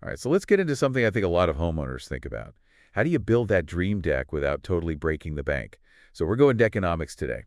All right, so let's get into something I think a lot of homeowners think about. How do you build that dream deck without totally breaking the bank? So we're going deckonomics today.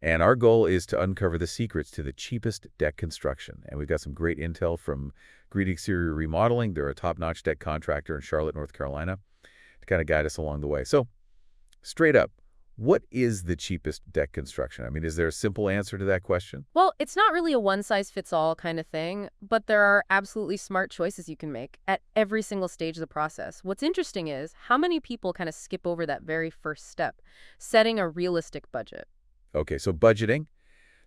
And our goal is to uncover the secrets to the cheapest deck construction. And we've got some great intel from Green Exterior Remodeling. They're a top-notch deck contractor in Charlotte, North Carolina, to kind of guide us along the way. So straight up, what is the cheapest deck construction? I mean, is there a simple answer to that question? Well, it's not really a one-size-fits-all kind of thing, but there are absolutely smart choices you can make at every single stage of the process. What's interesting is how many people kind of skip over that very first step, setting a realistic budget. Okay, so budgeting,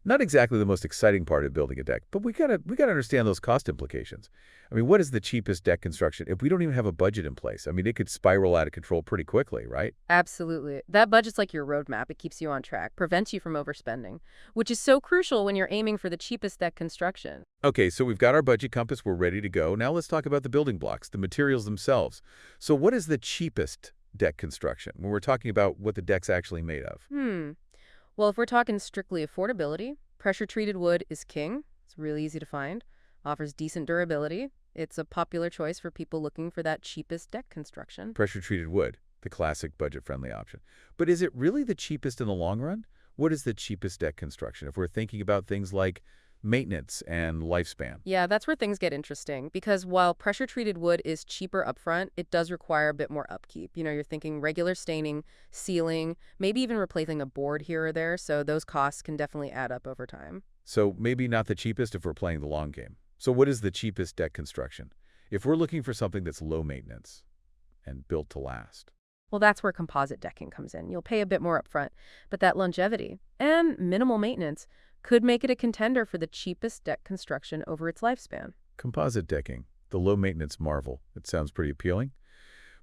not exactly the most exciting part of building a deck, but we gotta understand those cost implications. I mean, what is the cheapest deck construction if we don't even have a budget in place? I mean, it could spiral out of control pretty quickly, right? Absolutely. That budget's like your roadmap. It keeps you on track, prevents you from overspending, which is so crucial when you're aiming for the cheapest deck construction. Okay, so we've got our budget compass, we're ready to go. Now let's talk about the building blocks, the materials themselves. So what is the cheapest deck construction when we're talking about what the deck's actually made of? Well, if we're talking strictly affordability, pressure-treated wood is king. It's really easy to find, offers decent durability. It's a popular choice for people looking for that cheapest deck construction. Pressure-treated wood, the classic budget-friendly option. But is it really the cheapest in the long run? What is the cheapest deck construction if we're thinking about things like maintenance and lifespan? Yeah, that's where things get interesting because while pressure-treated wood is cheaper upfront, it does require a bit more upkeep. You're thinking regular staining, sealing, maybe even replacing a board here or there, so those costs can definitely add up over time. So maybe not the cheapest if we're playing the long game. So what is the cheapest deck construction if we're looking for something that's low maintenance and built to last? Well, that's where composite decking comes in. You'll pay a bit more upfront, but that longevity and minimal maintenance could make it a contender for the cheapest deck construction over its lifespan. Composite decking, the low-maintenance marvel. It sounds pretty appealing.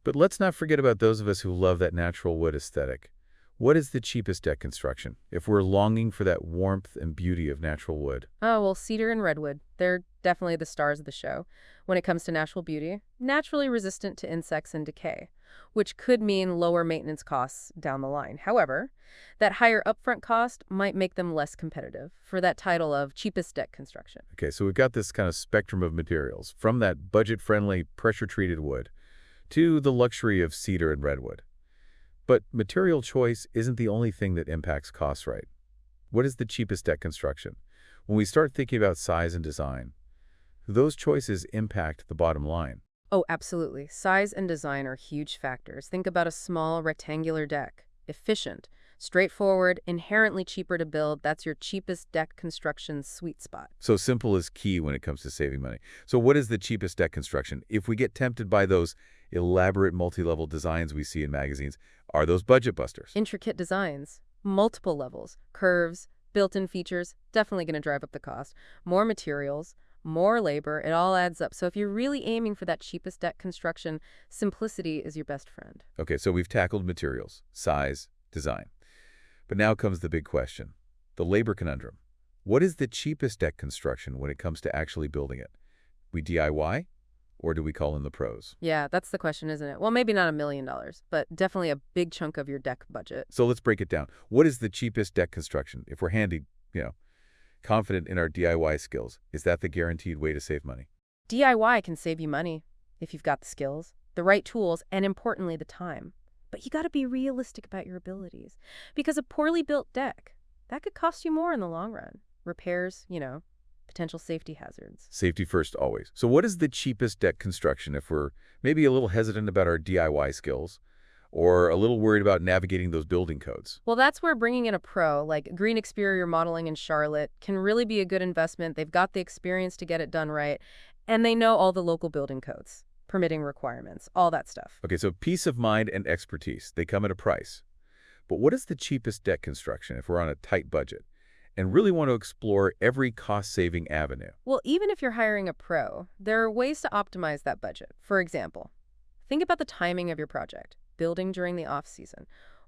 But let's not forget about those of us who love that natural wood aesthetic. What is the cheapest deck construction if we're longing for that warmth and beauty of natural wood? Oh, well, cedar and redwood, they're definitely the stars of the show when it comes to natural beauty, naturally resistant to insects and decay, which could mean lower maintenance costs down the line. However, that higher upfront cost might make them less competitive for that title of cheapest deck construction. Okay, so we've got this kind of spectrum of materials, from that budget-friendly, pressure-treated wood to the luxury of cedar and redwood. But material choice isn't the only thing that impacts costs, right? What is the cheapest deck construction? When we start thinking about size and design, those choices impact the bottom line. Oh, absolutely. Size and design are huge factors. Think about a small rectangular deck. Efficient, straightforward, inherently cheaper to build. That's your cheapest deck construction sweet spot. So simple is key when it comes to saving money. So what is the cheapest deck construction? If we get tempted by those elaborate multi-level designs we see in magazines, are those budget busters? Intricate designs, multiple levels, curves, built-in features, definitely going to drive up the cost. More materials, more labor, it all adds up. So if you're really aiming for that cheapest deck construction, simplicity is your best friend. Okay, so we've tackled materials, size, design. But now comes the big question, the labor conundrum. What is the cheapest deck construction when it comes to actually building it? We DIY, or do we call in the pros? Yeah, that's the question, isn't it? Well, maybe not $1 million, but definitely a big chunk of your deck budget. So let's break it down. What is the cheapest deck construction if we're handy, confident in our DIY skills? Is that the guaranteed way to save money? DIY can save you money if you've got the skills, the right tools, and importantly, the time. But you got to be realistic about your abilities because a poorly built deck, that could cost you more in the long run. Repairs, potential safety hazards. Safety first always. So what is the cheapest deck construction if we're maybe a little hesitant about our DIY skills or a little worried about navigating those building codes? Well, that's where bringing in a pro like Green Exterior Modeling in Charlotte can really be a good investment. They've got the experience to get it done right, and they know all the local building codes, permitting requirements, all that stuff. Okay, so peace of mind and expertise, they come at a price. But what is the cheapest deck construction if we're on a tight budget and really want to explore every cost-saving avenue? Well, even if you're hiring a pro, there are ways to optimize that budget. For example, think about the timing of your project, building during the off-season,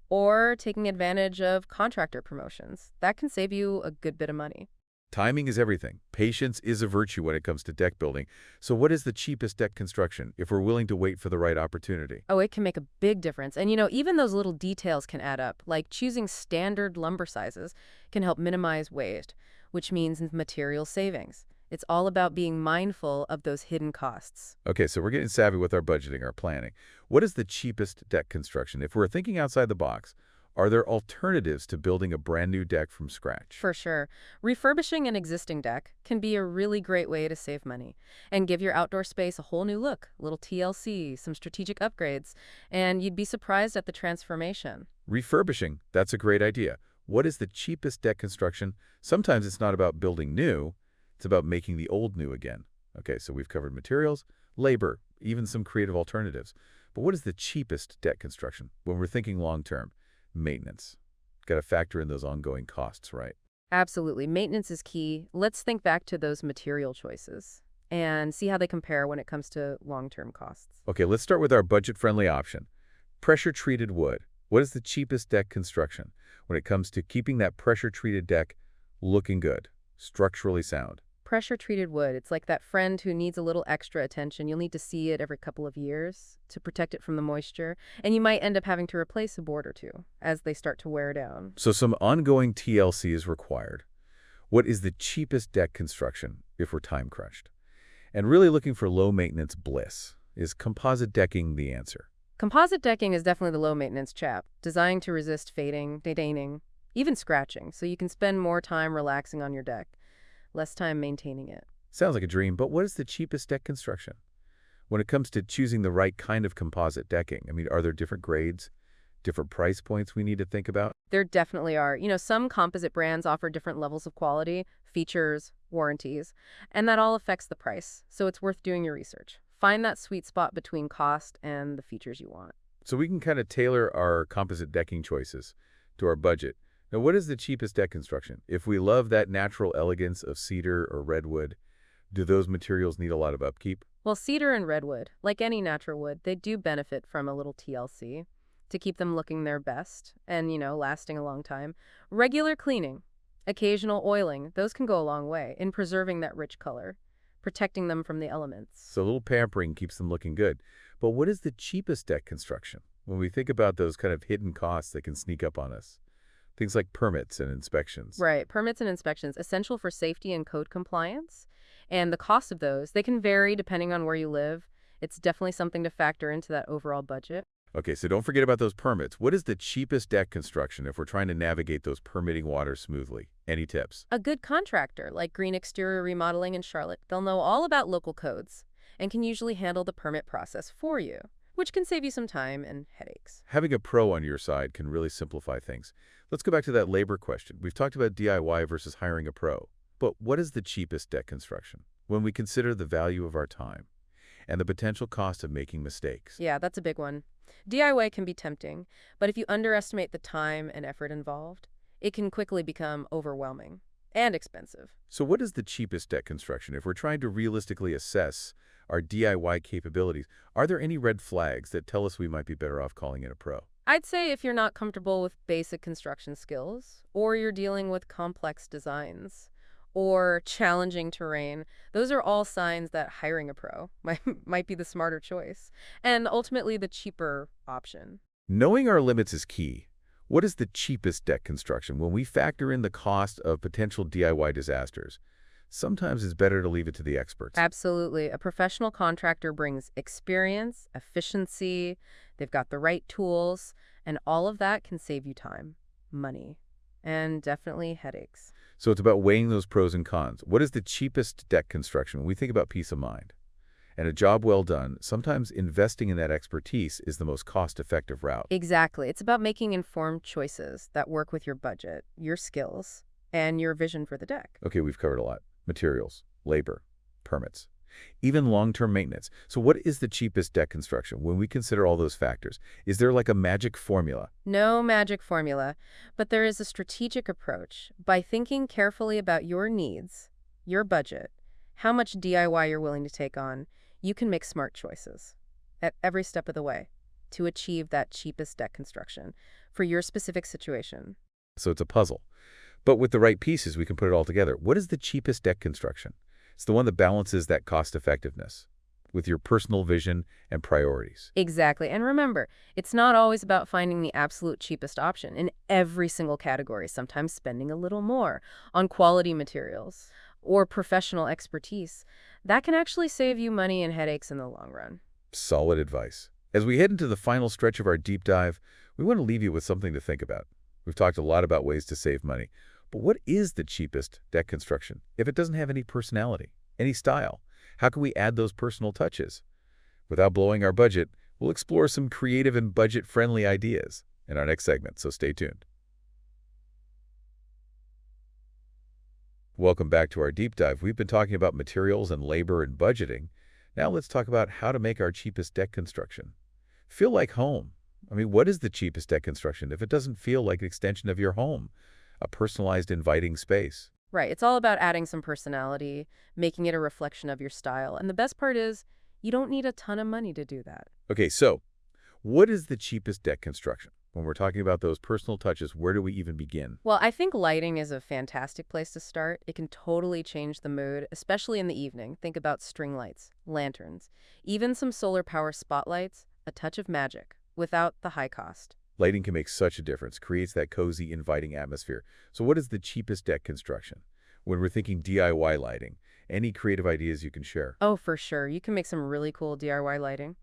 or taking advantage of contractor promotions. That can save you a good bit of money. Timing is everything. Patience is a virtue when it comes to deck building. So what is the cheapest deck construction if we're willing to wait for the right opportunity? Oh, it can make a big difference. And even those little details can add up, like choosing standard lumber sizes can help minimize waste, which means material savings. It's all about being mindful of those hidden costs. Okay, so we're getting savvy with our budgeting, our planning. What is the cheapest deck construction? If we're thinking outside the box, are there alternatives to building a brand new deck from scratch? For sure. Refurbishing an existing deck can be a really great way to save money and give your outdoor space a whole new look, a little TLC, some strategic upgrades, and you'd be surprised at the transformation. Refurbishing, that's a great idea. What is the cheapest deck construction? Sometimes it's not about building new, it's about making the old new again. Okay, so we've covered materials, labor, even some creative alternatives. But what is the cheapest deck construction when we're thinking long-term? Maintenance. Got to factor in those ongoing costs, right? Absolutely. Maintenance is key. Let's think back to those material choices and see how they compare when it comes to long-term costs. Okay, let's start with our budget-friendly option. Pressure-treated wood. What is the cheapest deck construction when it comes to keeping that pressure-treated deck looking good, structurally sound? Pressure-treated wood, it's like that friend who needs a little extra attention. You'll need to see it every couple of years to protect it from the moisture, and you might end up having to replace a board or two as they start to wear down. So some ongoing TLC is required. What is the cheapest deck construction if we're time-crunched? And really looking for low-maintenance bliss. Is composite decking the answer? Composite decking is definitely the low-maintenance chap, designed to resist fading, staining, even scratching, so you can spend more time relaxing on your deck, less time maintaining it. Sounds like a dream, but what is the cheapest deck construction? When it comes to choosing the right kind of composite decking, I mean, are there different grades, different price points we need to think about? There definitely are. Some composite brands offer different levels of quality, features, warranties, and that all affects the price, so it's worth doing your research. Find that sweet spot between cost and the features you want. So we can kind of tailor our composite decking choices to our budget. Now, what is the cheapest deck construction? If we love that natural elegance of cedar or redwood, do those materials need a lot of upkeep? Well, cedar and redwood, like any natural wood, they do benefit from a little TLC to keep them looking their best and, lasting a long time. Regular cleaning, occasional oiling, those can go a long way in preserving that rich color, protecting them from the elements. So a little pampering keeps them looking good. But what is the cheapest deck construction? When we think about those kind of hidden costs that can sneak up on us, things like permits and inspections. Right. Permits and inspections, essential for safety and code compliance. And the cost of those, they can vary depending on where you live. It's definitely something to factor into that overall budget. Okay, so don't forget about those permits. What is the cheapest deck construction if we're trying to navigate those permitting waters smoothly? Any tips? A good contractor, like Green Exterior Remodeling in Charlotte, they'll know all about local codes and can usually handle the permit process for you, which can save you some time and headaches. Having a pro on your side can really simplify things. Let's go back to that labor question. We've talked about DIY versus hiring a pro. But what is the cheapest deck construction when we consider the value of our time and the potential cost of making mistakes? Yeah, that's a big one. DIY can be tempting, but if you underestimate the time and effort involved, it can quickly become overwhelming and expensive. So what is the cheapest deck construction if we're trying to realistically assess our DIY capabilities? Are there any red flags that tell us we might be better off calling in a pro? I'd say if you're not comfortable with basic construction skills, or you're dealing with complex designs, or challenging terrain, those are all signs that hiring a pro might be the smarter choice, and ultimately the cheaper option. Knowing our limits is key. What is the cheapest deck construction when we factor in the cost of potential DIY disasters? Sometimes it's better to leave it to the experts. Absolutely. A professional contractor brings experience, efficiency, they've got the right tools, and all of that can save you time, money, and definitely headaches. So it's about weighing those pros and cons. What is the cheapest deck construction when we think about peace of mind? And a job well done, sometimes investing in that expertise is the most cost-effective route. Exactly. It's about making informed choices that work with your budget, your skills, and your vision for the deck. Okay, we've covered a lot. Materials, labor, permits, even long-term maintenance. So what is the cheapest deck construction when we consider all those factors? Is there like a magic formula? No magic formula, but there is a strategic approach. By thinking carefully about your needs, your budget, how much DIY you're willing to take on, you can make smart choices at every step of the way to achieve that cheapest deck construction for your specific situation. So it's a puzzle. But with the right pieces, we can put it all together. What is the cheapest deck construction? It's the one that balances that cost-effectiveness with your personal vision and priorities. Exactly. And remember, it's not always about finding the absolute cheapest option in every single category, sometimes spending a little more on quality materials or professional expertise, that can actually save you money and headaches in the long run. Solid advice. As we head into the final stretch of our deep dive, we want to leave you with something to think about. We've talked a lot about ways to save money, but what is the cheapest deck construction if it doesn't have any personality, any style? How can we add those personal touches? Without blowing our budget, we'll explore some creative and budget-friendly ideas in our next segment, so stay tuned. Welcome back to our deep dive. We've been talking about materials and labor and budgeting. Now let's talk about how to make our cheapest deck construction feel like home. I mean, what is the cheapest deck construction if it doesn't feel like an extension of your home, a personalized, inviting space? Right, it's all about adding some personality, making it a reflection of your style. And the best part is, you don't need a ton of money to do that. Okay, so what is the cheapest deck construction? When we're talking about those personal touches, where do we even begin? Well, I think lighting is a fantastic place to start. It can totally change the mood, especially in the evening. Think about string lights, lanterns, even some solar power spotlights, a touch of magic, without the high cost. Lighting can make such a difference, creates that cozy, inviting atmosphere. So what is the cheapest deck construction? When we're thinking DIY lighting, any creative ideas you can share? Oh, for sure. You can make some really cool DIY lighting.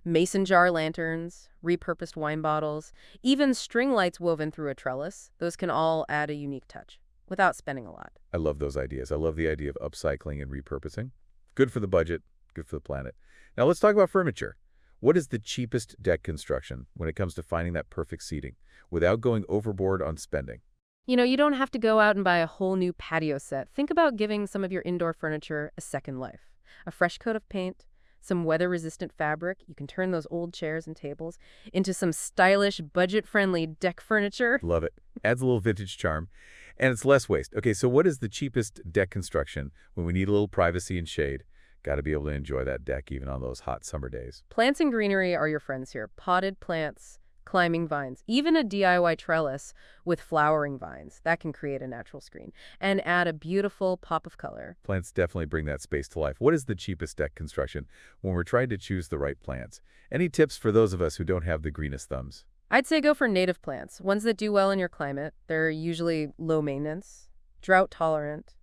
Mason jar lanterns, repurposed wine bottles, even string lights woven through a trellis. Those can all add a unique touch without spending a lot. I love those ideas. I love the idea of upcycling and repurposing. Good for the budget, good for the planet. Now let's talk about furniture. What is the cheapest deck construction when it comes to finding that perfect seating without going overboard on spending? You don't have to go out and buy a whole new patio set. Think about giving some of your indoor furniture a second life. A fresh coat of paint, some weather-resistant fabric. You can turn those old chairs and tables into some stylish, budget-friendly deck furniture. Love it. Adds a little vintage charm. And it's less waste. Okay, so what is the cheapest deck construction when we need a little privacy and shade? Got to be able to enjoy that deck even on those hot summer days. Plants and greenery are your friends here. Potted plants, climbing vines, even a DIY trellis with flowering vines. That can create a natural screen and add a beautiful pop of color. Plants definitely bring that space to life. What is the cheapest deck construction when we're trying to choose the right plants? Any tips for those of us who don't have the greenest thumbs? I'd say go for native plants, ones that do well in your climate. They're usually low maintenance, drought tolerant,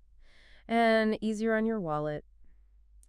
and easier on your wallet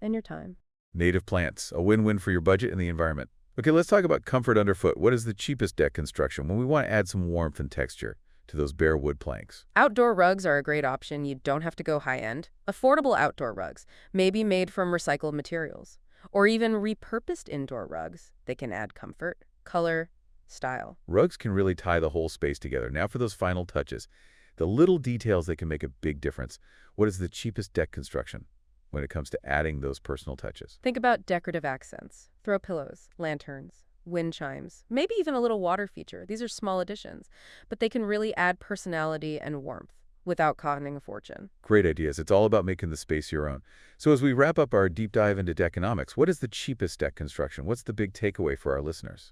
and your time. Native plants, a win-win for your budget and the environment. Okay, let's talk about comfort underfoot. What is the cheapest deck construction when we want to add some warmth and texture to those bare wood planks? Outdoor rugs are a great option. You don't have to go high-end. Affordable outdoor rugs may be made from recycled materials, or even repurposed indoor rugs. They can add comfort, color, style. Rugs can really tie the whole space together. Now for those final touches, the little details that can make a big difference. What is the cheapest deck construction when it comes to adding those personal touches? Think about decorative accents. Throw pillows, lanterns, wind chimes, maybe even a little water feature. These are small additions, but they can really add personality and warmth without costing a fortune. Great ideas. It's all about making the space your own. So as we wrap up our deep dive into deckonomics, what is the cheapest deck construction? What's the big takeaway for our listeners?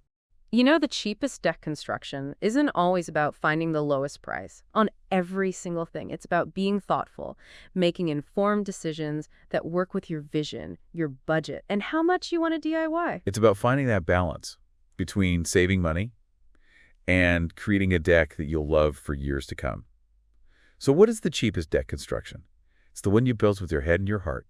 The cheapest deck construction isn't always about finding the lowest price on every single thing. It's about being thoughtful, making informed decisions that work with your vision, your budget, and how much you want to DIY. It's about finding that balance between saving money and creating a deck that you'll love for years to come. So what is the cheapest deck construction? It's the one you built with your head and your heart.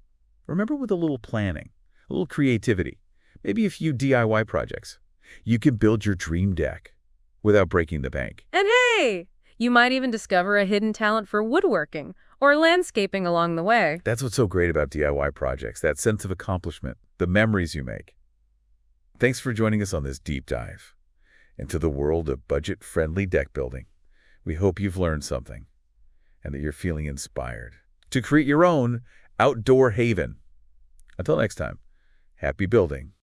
Remember, with a little planning, a little creativity, maybe a few DIY projects. You can build your dream deck without breaking the bank. And hey, you might even discover a hidden talent for woodworking or landscaping along the way. That's what's so great about DIY projects, that sense of accomplishment, the memories you make. Thanks for joining us on this deep dive into the world of budget-friendly deck building. We hope you've learned something and that you're feeling inspired to create your own outdoor haven. Until next time, happy building.